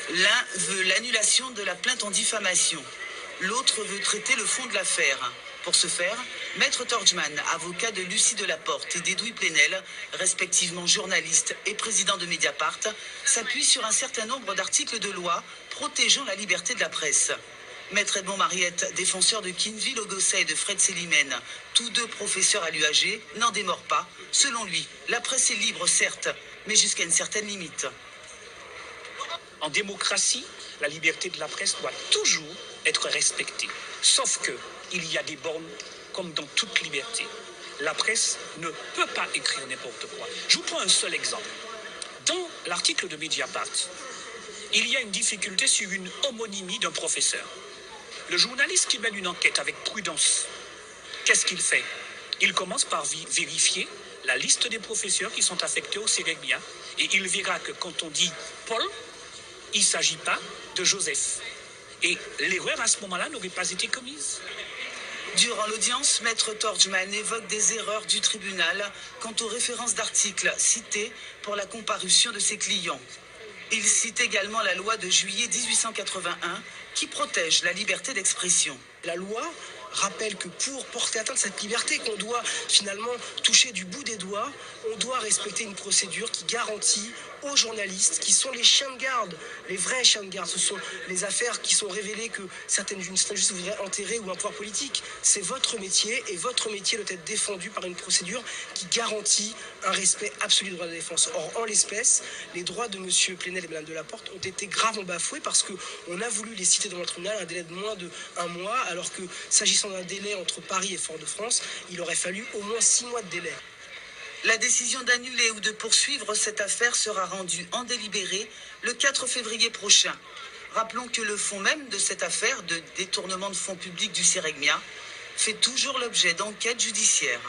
L'un veut l'annulation de la plainte en diffamation. L'autre veut traiter le fond de l'affaire. Pour ce faire, Maître Torgman, avocat de Lucie Delaporte et d'Edoui Plenel, respectivement journaliste et président de Mediapart, s'appuie sur un certain nombre d'articles de loi protégeant la liberté de la presse. Maître Edmond Mariette, défenseur de Kinville au Gosset et de Fred Célimène, tous deux professeurs à l'UAG, n'en démord pas. Selon lui, la presse est libre, certes, mais jusqu'à une certaine limite. En démocratie, la liberté de la presse doit toujours être respectée. Sauf que il y a des bornes, comme dans toute liberté. La presse ne peut pas écrire n'importe quoi. Je vous prends un seul exemple. Dans l'article de Mediapart, il y a une difficulté sur une homonymie d'un professeur. Le journaliste qui mène une enquête avec prudence, qu'est-ce qu'il fait? Il commence par vérifier la liste des professeurs qui sont affectés au Cérémia et il verra que quand on dit Paul, il ne s'agit pas de Joseph. Et l'erreur à ce moment-là n'aurait pas été commise. Durant l'audience, Maître Torgman évoque des erreurs du tribunal quant aux références d'articles cités pour la comparution de ses clients. Il cite également la loi de juillet 1881 qui protège la liberté d'expression. La loi rappelle que pour porter atteinte à cette liberté qu'on doit finalement toucher du bout des doigts, on doit respecter une procédure qui garantit aux journalistes, qui sont les chiens de garde, les vrais chiens de garde. Ce sont les affaires qui sont révélées que certaines justices voudraient enterrer ou un pouvoir politique. C'est votre métier et votre métier doit être défendu par une procédure qui garantit un respect absolu des droits de la défense. Or, en l'espèce, les droits de M. Plenel et Mme Delaporte ont été gravement bafoués parce qu'on a voulu les citer dans le tribunal un délai de moins d'1 mois, alors que s'agissant d'un délai entre Paris et Fort-de-France, il aurait fallu au moins 6 mois de délai. La décision d'annuler ou de poursuivre cette affaire sera rendue en délibéré le 4 février prochain. Rappelons que le fond même de cette affaire de détournement de fonds publics du Cérémia fait toujours l'objet d'enquêtes judiciaires.